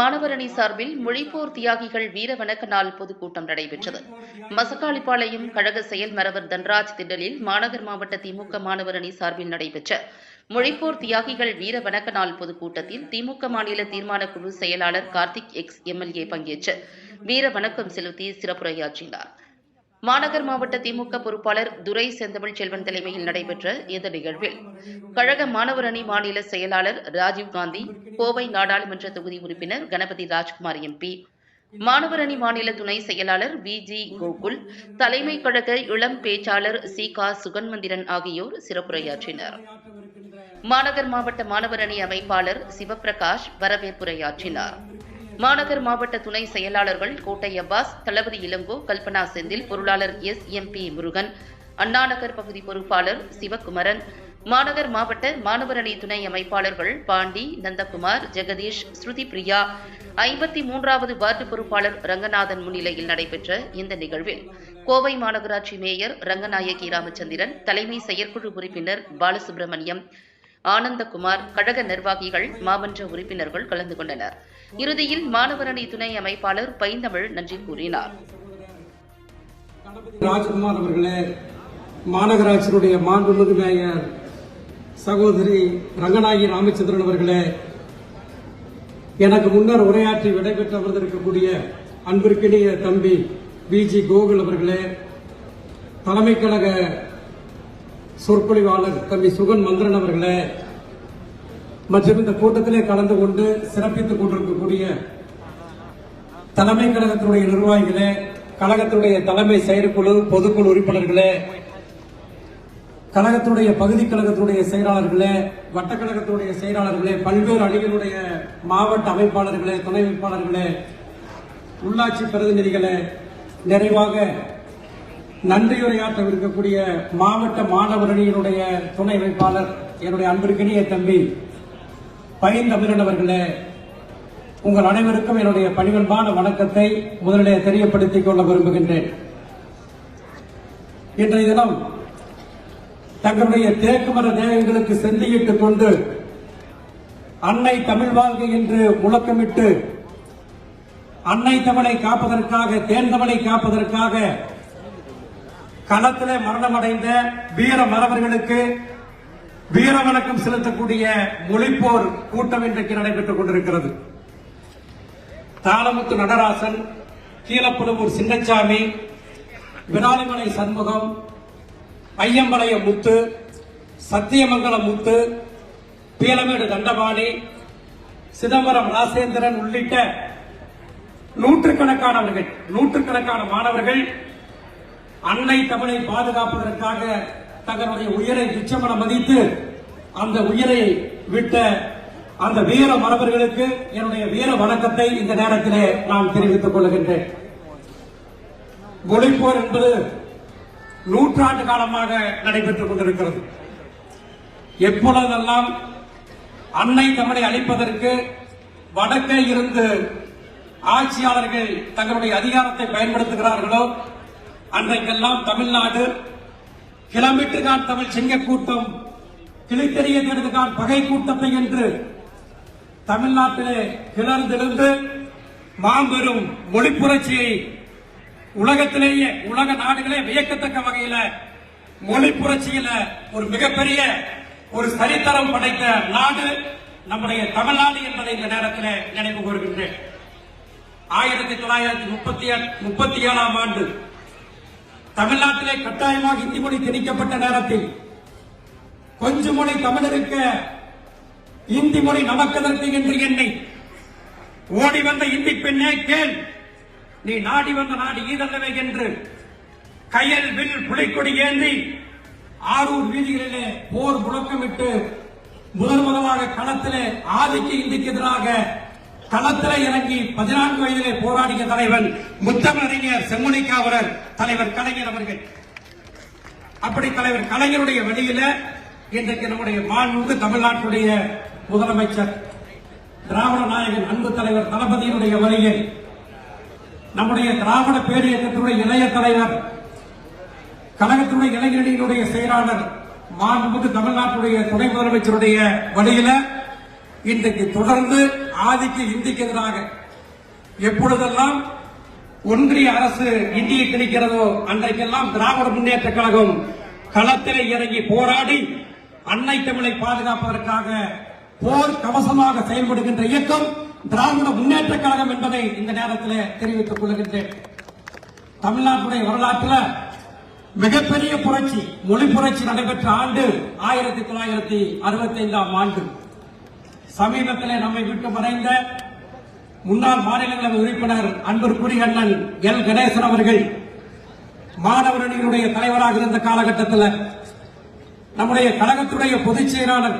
மாணவர் அணி சார்பில் மொழிப்போர் தியாகிகள் வீர வணக்க நாள் பொதுக்கூட்டம் நடைபெற்றது. மசக்காளிப்பாளையம் கழக செயல் மரவர் தன்ராஜ் திடலில் மாநகர் மாவட்ட திமுக மாணவர் அணி சார்பில் நடைபெற்ற மொழிப்போர் தியாகிகள் வீர வணக்க நாள் பொதுக்கூட்டத்தில் திமுக மாநில தீர்மான குழு செயலாளர் கார்த்திக் எக்ஸ் எம்எல்ஏ பங்கேற்று வீர வணக்கம் செலுத்தி சிறப்புரையாற்றினார். மாநகர் மாவட்ட திமுக பொறுப்பாளர் துரை செந்தமிழ் செல்வன் தலைமையில் நடைபெற்ற இந்த நிகழ்வில் கழக மாணவர் அணி மாநில செயலாளர் ராஜீவ்காந்தி, கோவை நாடாளுமன்ற தொகுதி உறுப்பினர் கணபதி ராஜ்குமார் எம்பி, மாணவர் அணி மாநில துணை செயலாளர் வி.ஜி. கோகுல், தலைமை கழக இளம் பேச்சாளர் சி.கா. சுகன்மந்திரன் ஆகியோர் சிறப்புரையாற்றினர். மாநகர் மாவட்ட மாணவர் அணி அமைப்பாளர் சிவபிரகாஷ் வரவேற்புரையாற்றினார். மாநகர் மாவட்ட துணை செயலாளர்கள் கோட்டை அப்பாஸ், தளபதி இளங்கோ, கல்பனா செந்தில், பொருளாளர் எஸ்.எம்.பி. முருகன், அண்ணாநகர் பகுதி பொறுப்பாளர் சிவகுமரன், மாநகர் மாவட்ட மாணவர் அணி துணை அமைப்பாளர்கள் பாண்டி, நந்தகுமார், ஜெகதீஷ், ஸ்ருதி பிரியா, 53வது வார்டு பொறுப்பாளர் ரங்கநாதன் முன்னிலையில் நடைபெற்ற இந்த நிகழ்வில் கோவை மாநகராட்சி மேயர் ரங்கநாயகி ராமச்சந்திரன், தலைமை செயற்குழு உறுப்பினர் பாலசுப்ரமணியம், ஆனந்தகுமார், கழக நிர்வாகிகள், மாமன்ற உறுப்பினர்கள் கலந்து கொண்டனர். இறுதியில் மாணவர் அணி துணை அமைப்பாளர் பைந்தமிழ் நன்றி கூறினார். ராஜ்குமார் அவர்களே, மாநகராட்சியினுடைய மாண்புமிகு மேயர் சகோதரி ரங்கநாயகி ராமச்சந்திரன் அவர்களே, எனக்கு முன்னர் உரையாற்றி விடைபெற்று அமர்ந்திருக்கக்கூடிய அன்பிற்கினிய தம்பி வி.ஜி. கோகுல் அவர்களே, தலைமை கழக சொற்பொழிவாளர் தம்பி சுகன் மந்திரன் அவர்களே, மற்றும் இந்த கூட்டத்திலே கலந்து கொண்டு சிறப்பித்துக் கொண்டிருக்கக்கூடிய தலைமை கழகத்தினுடைய நிர்வாகிகளே, கழகத்தினுடைய தலைமை செயற்குழு பொதுக்குழு உறுப்பினர்களே, கழகத்தினுடைய பகுதி கழகத்தினுடைய செயலாளர்களே, வட்டக்கழகத்தினுடைய செயலாளர்களே, பல்வேறு அணிகளுடைய மாவட்ட அமைப்பாளர்களே, துணை அமைப்பாளர்களே, உள்ளாட்சி பிரதிநிதிகளே, நிறைவாக நன்றியுரையாற்றவிருக்கக்கூடிய மாவட்ட மாணவர் அணியினுடைய துணை அமைப்பாளர் என்னுடைய அன்பிற்கினிய தம்பி பைந்தமிழன் அவர்களே, உங்கள் அனைவருக்கும் என்னுடைய பணிவன்பான வணக்கத்தை முதலிலே தெரியப்படுத்திக் கொள்ள விரும்புகின்றேன். இன்றைய தினம் தங்களுடைய தேக்குமர தேகங்களுக்கு செந்தியிட்டுக் கொண்டு அன்னை தமிழ் வாழ்க என்று முழக்கமிட்டு அன்னை தமிழை காப்பதற்காக, தேன் தமிழை காப்பதற்காக களத்திலே மரணமடைந்த வீர மறவர்களுக்கு வீர வணக்கம் செலுத்தக்கூடிய மொழிப்போர் கூட்டம் இன்றைக்கு நடைபெற்றுக் கொண்டிருக்கிறது. தாளமுத்து நடராசன், கீழப்புலவூர் சின்னச்சாமி, விராலிமலை சண்முகம், ஐயம்பாளையம் முத்து, சத்தியமங்கலம் முத்து, பீலமேடு தண்டபாணி, சிதம்பரம் ராசேந்திரன் உள்ளிட்ட நூற்றுக்கணக்கான மாணவர்கள் அன்னை தமிழை பாதுகாப்பதற்காக தங்களுடைய உயிரை துச்சமென மதித்து அந்த உயிரை விட்ட அந்த வீர மறவர்களுக்கு என்னுடைய வீர வணக்கத்தை இந்த நேரத்திலே நான் தெரிவித்துக் கொள்கின்றேன். மொழிப்போர் என்பது நூற்றாண்டு காலமாக நடைபெற்றுக் கொண்டிருக்கிறது. எப்பொழுதெல்லாம் அன்னை தமிழை அழிப்பதற்கு வடக்கே இருந்து ஆட்சியாளர்கள் தங்களுடைய அதிகாரத்தை பயன்படுத்துகிறார்களோ அன்றைக்கெல்லாம் தமிழ்நாடு கிளம்பிட்டுதான் தமிழ் சிங்க கூட்டம், கிளித்தெறிய தேடுதான் பகை கூட்டத்தை என்று தமிழ்நாட்டிலே கிளர்ந்தெழுந்து மாபெரும் மொழி புரட்சியை உலகத்திலேயே, உலக நாடுகளே வியக்கத்தக்க வகையில மொழி புரட்சியில ஒரு மிகப்பெரிய ஒரு சரித்திரம் படைத்த நாடு நம்முடைய தமிழ்நாடு என்பதை இந்த நேரத்தில் நினைவு கூறுகின்றேன். 1937ஆம் ஆண்டு தமிழ்நாட்டிலே கட்டாயமாக இந்தி மொழி திணிக்கப்பட்ட நேரத்தில் கொஞ்ச மொழி தமிழருக்க இந்தி மொழி நமக்கதற்கு என்று எண்ணி ஓடி வந்த இந்தி பெண்ணே கேள், நீ நாடி வந்த நாடு ஈதல்லவே என்று கையில் வில் புலிக்கொடி ஏந்தி ஆரூர் வீதிகளிலே போர் முழக்கமிட்டு முதலாக களத்திலே ஆதிக்க இந்திக்கு எதிராக களத்திலே இறங்கி 14 வயதிலே போராடிய தலைவன் முத்தமிழறிஞர் செம்முனிக்காவலர் தலைவர் கலைஞர் அவர்கள். அப்படி தலைவர் கலைஞருடைய வழியில இன்றைக்கு நம்முடைய மாண்புமிகு தமிழ்நாட்டுடைய முதலமைச்சர் திராவிட நாயகன் அன்பு தலைவர் தளபதியினுடைய வழியில் நம்முடைய திராவிட பேரியக்கத்தினுடைய இளைய தலைவர், கழகத்தினுடைய இளைஞரணியினுடைய செயலாளர், மாண்புமிகு தமிழ்நாட்டுடைய துணை முதலமைச்சருடைய வழியில இன்றைக்கு தொடர்ந்து ஆதிக்க இந்திக்கு எதிராக எப்பொழுதெல்லாம் ஒன்றிய அரசு இந்தியை திணிக்கிறதோ அன்றைக்கெல்லாம் திராவிட முன்னேற்ற கழகம் களத்திலே இறங்கி போராடி அன்னை தமிழை பாதுகாப்பதற்காக போர் கவசமாக செயல்படுகின்ற இயக்கம் திராவிட முன்னேற்ற கழகம் என்பதை இந்த நேரத்தில் தெரிவித்துக் கொள்கின்றேன். தமிழ்நாட்டுடைய வரலாற்றில் மிகப்பெரிய புரட்சி, மொழி புரட்சி நடைபெற்ற ஆண்டு 1965ஆம் ஆண்டு. சமீபத்திலே நம்மை விட்டு மறைந்த முன்னாள் மாநிலங்களவை உறுப்பினர் அன்பிற்குரிய அண்ணன் எல் கணேசன் அவர்கள் மாணவர் அணியினுடைய தலைவராக இருந்த காலகட்டத்தில் நம்முடைய கழகத்துடைய பொதுச் செயலாளர்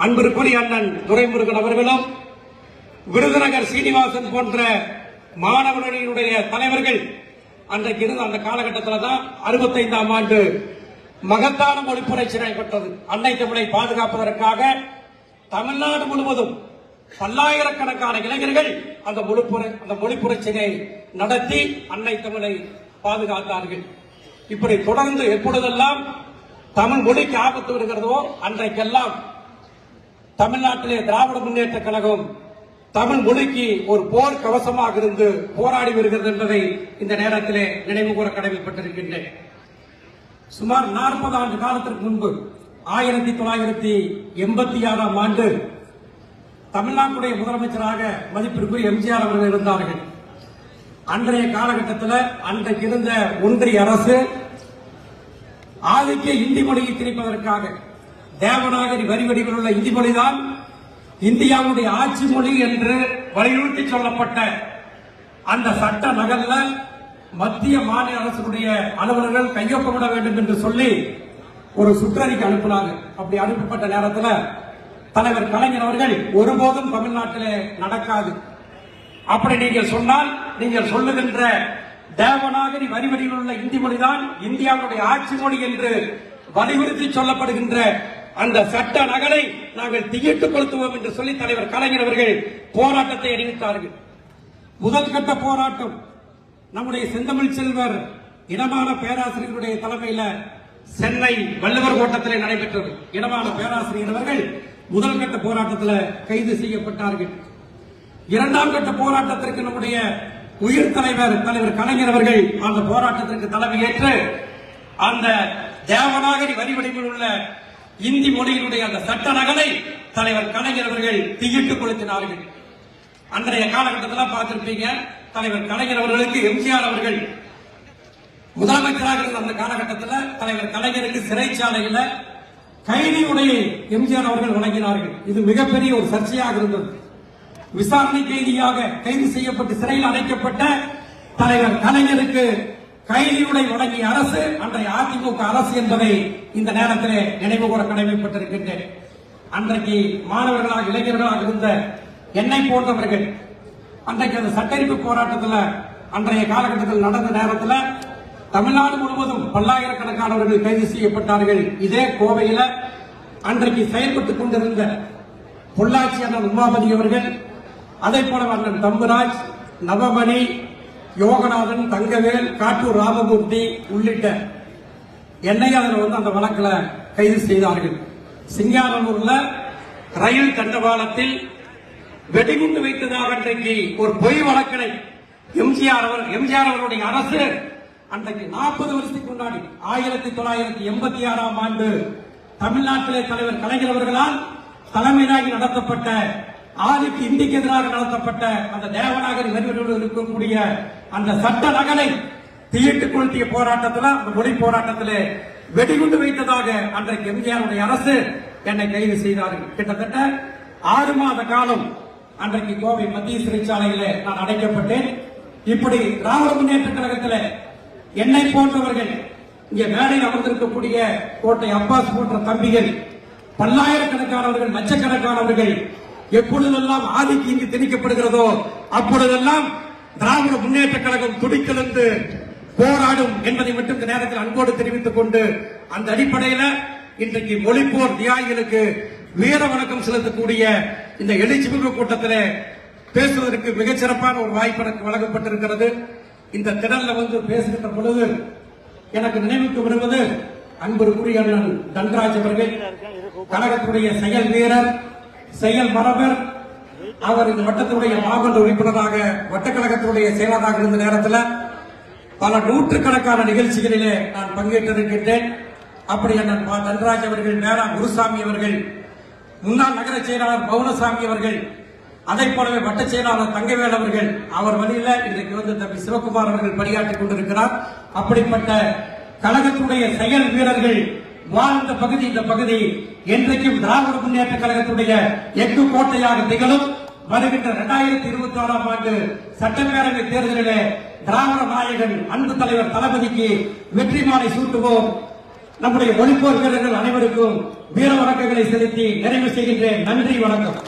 அன்பிற்குரிய அண்ணன் துரைமுருகன் அவர்களும் விருதுநகர் சீனிவாசன் போன்ற மாணவர் அணியினுடைய தலைவர்கள் அன்றைக்கு இருந்த அந்த காலகட்டத்தில் தான் 65ஆம் ஆண்டு மகத்தான மொழி புரட்சி நடைபெற்றது. அன்னை தமிழை பாதுகாப்பதற்காக தமிழ்நாடு முழுவதும் பல்லாயிரக்கணக்கான இளைஞர்கள் அந்த மொழி புரட்சியை நடத்தி அன்னை தமிழை பாதுகாத்தார்கள். இப்படி தொடர்ந்து எப்பொழுதெல்லாம் தமிழ் மொழிக்கு ஆபத்து வருகிறதோ அன்றைக்கெல்லாம் தமிழ்நாட்டிலே திராவிட முன்னேற்ற கழகம் தமிழ் மொழிக்கு ஒரு போர் கவசமாக இருந்து போராடி வருகிறது என்பதை இந்த நேரத்திலே நினைவு கூற கடமைப்பட்டிருக்கின்றேன். சுமார் 40 ஆண்டு காலத்திற்கு முன்பு 1986ஆம் ஆண்டு தமிழ்நாட்டுடைய முதலமைச்சராக மதிப்பிற்குரிய எம்ஜிஆர் அவர்கள் இருந்தார்கள். அன்றைய காலகட்டத்தில் அன்றைக்கு இருந்த ஒன்றிய அரசு ஆதிக்க இந்தி மொழியை திணிப்பதற்காக தேவநாகரி வரி வடிவில் உள்ள இந்தி மொழிதான் இந்தியாவுடைய ஆட்சி மொழி என்று வலியுறுத்தி சொல்லப்பட்ட அந்த சட்ட நகல்ல மத்திய மாநில அரசுடைய அலுவலர்கள் கையொப்பமிட வேண்டும் என்று சொல்லி ஒரு சுற்றறிக்கை அனுப்பினாங்க. அப்படி அனுப்பப்பட்ட நேரத்தில் தலைவர் கலைஞர் அவர்கள் ஒருபோதும் தமிழ்நாட்டிலே நடக்காது, அப்படி நீங்கள் சொன்னால் நீங்கள் சொல்லுகின்ற தேவநாகரி வரி வடிவில் உள்ள இந்தி மொழிதான் இந்தியாவுடைய ஆட்சி மொழி என்று வலியுறுத்தி சொல்லப்படுகின்ற அந்த சட்ட நகலை நாங்கள் தீயிட்டுக் கொளுத்துவோம் என்று சொல்லி தலைவர் கலைஞர் அவர்கள் போராட்டத்தை அறிவித்தார்கள். முதல் கட்ட போராட்டம் நம்முடைய செந்தமிழ் செல்வர் இனமான பேராசிரியருடைய தலைமையில் சென்னை வள்ளுவர் கோட்டத்தில் நடைபெற்றது. இனமான பேராசிரியர் அவர்கள் முதல் கட்ட போராட்டத்தில் கைது செய்யப்பட்டார்கள். இரண்டாம் கட்ட போராட்டத்திற்கு நம்முடைய உயிர் தலைவர் கலைஞர் அவர்கள் அந்த போராட்டத்திற்கு தலைமையேற்று அந்த தேவநாகரி வரி வடிவில் உள்ள இந்தி மொழியினுடைய அந்த சட்ட நகலை தலைவர் கலைஞர் அவர்கள் தீயிட்டுக் கொளுத்தினார்கள். அன்றைய காலகட்டத்தில் பார்த்திருப்பீங்க, தலைவர் கலைஞர் அவர்களுக்கு எம்ஜிஆர் அவர்கள் முதலமைச்சராக இருந்த அந்த காலகட்டத்தில் தலைவர் கலைஞருக்கு சிறைச்சாலையில் கைதி உடையை எம்ஜிஆர் அவர்கள் வழங்கினார்கள். இது மிகப்பெரிய ஒரு சர்ச்சையாக இருந்தது. விசாரணை கைதியாக கைது செய்யப்பட்டு சிறையில் அடைக்கப்பட்ட தலைவர் கலைஞருக்கு கைதியுடை வழங்கிய அரசு அன்றைய அதிமுக அரசு என்பதை இந்த நேரத்தில் நினைவு கூற கடமைப்பட்டிருக்கின்றேன். அன்றைக்கு மாணவர்களாக இளைஞர்களாக இருந்த என்னை போன்றவர்கள் அன்றைக்கு அந்த சட்டெரிப்பு போராட்டத்தில் அன்றைய காலகட்டத்தில் நடந்த நேரத்தில் தமிழ்நாடு முழுவதும் பல்லாயிரக்கணக்கானவர்கள் கைது செய்யப்பட்டார்கள். இதே கோவையில் அன்றைக்கு செயல்பட்டுக் கொண்டிருந்த பொள்ளாச்சி அண்ணன் உமாபதி அவர்கள், அதே போல அண்ணன் தம்புராஜ், நவமணி, யோகநாதன், தங்கவேல், காட்டூர் ராமமூர்த்தி உள்ளிட்ட என்னை அதில் அந்த வழக்கில் கைது செய்தார்கள். சிங்காரனூர்ல ரயில் தண்டவாளத்தில் வெடிகுண்டு வைத்ததாக அன்றைக்கு ஒரு பொய் வழக்கினை எம்ஜிஆர் அவருடைய அரசு அன்றைக்கு 40 வருஷத்துக்கு முன்னாடி 1986ஆம் ஆண்டு தமிழ்நாட்டிலே தலைவர் கலைஞர் அவர்களால் தலைமையாகி நடத்தப்பட்ட ஆதிக்க இந்திக்கு எதிராக நடத்தப்பட்ட அந்த தேவநாகரி வரிவடிவில் இருக்கக்கூடிய அந்த சட்ட நகலை தீயிட்டுக் கொளுத்திய போராட்டத்தில், அந்த மொழி போராட்டத்தில் வெடிகுண்டு வைத்ததாக அன்றைக்கு எம்ஜிஆருடைய அரசு என்னை கைது செய்தார்கள். கிட்டத்தட்ட 6 மாத காலம் அன்றைக்கு கோவை மத்திய சிறைச்சாலையில் நான் அடைக்கப்பட்டேன். இப்படி திராவிட முன்னேற்ற கழகத்தில் என்னை போன்றவர்கள், இங்கே மேடையில் அமர்ந்திருக்கக்கூடிய கோட்டை அப்பாஸ் போன்ற தம்பிகள், பல்லாயிரக்கணக்கானவர்கள், லட்சக்கணக்கானவர்கள் எப்பொழுதெல்லாம் ஆதிக்க இந்தி திணிக்கப்படுகிறதோ அப்பொழுதெல்லாம் திராவிட முன்னேற்ற கழகம் துடிக்கெழுந்து போராடும் என்பதை மட்டும் இந்த நேரத்தில் அன்போடு தெரிவித்துக் கொண்டு, அந்த அடிப்படையில் இன்றைக்கு மொழிப்போர் தியாகிகளுக்கு வீர வணக்கம் செலுத்தக்கூடிய இந்த எழுச்சிமிகு கூட்டத்தில் பேசுவதற்கு மிகச்சிறப்பான ஒரு வாய்ப்பு எனக்கு வழங்கப்பட்டிருக்கிறது. இந்த திடல்ல பேசுகின்ற பொழுது எனக்கு நினைவுக்கு வருவது அன்புக்குரிய அண்ணன் தன்ராஜ் அவர்கள், கழகத்துடைய செயல் வீரர், செயல் மரபர், அவர் இந்த வட்டத்தினுடைய மாவட்ட உறுப்பினராக வட்டக்கழகத்தினுடைய செயலாளராக இருந்த நேரத்தில் பல நூற்றுக்கணக்கான நிகழ்ச்சிகளிலே நான் பங்கேற்றிருக்கின்றேன். அப்படி அண்ணன் தன்ராஜ் அவர்கள், மேரா குருசாமி அவர்கள், முன்னாள் நகர செயலாளர் பவுனசாமி அவர்கள், அதை போலவே வட்ட செயலாளர் தங்கவேல் அவர்கள், அவர் வழியில இன்றைக்கு தம்பி சிவகுமார் அவர்கள் பணியாற்றிக் கொண்டிருக்கிறார். அப்படிப்பட்ட கழகத்துடைய செயல் வீரர்கள் வாழ்ந்த பகுதி இந்த பகுதி என்றைக்கும் திராவிட முன்னேற்ற கழகத்துடைய எஃகு கோட்டையாக திகழும். வருகின்ற 2024ஆம் ஆண்டு சட்டப்பேரவை தேர்தலிலே திராவிட நாயகன் அன்பு தலைவர் தளபதிக்கு வெற்றி மாலை சூட்டுவோம். நம்முடைய ஒளிப்போர் வீரர்கள் அனைவருக்கும் வீர வணக்கங்களை செலுத்தி நிறைவு செய்கின்றேன். நன்றி, வணக்கம்.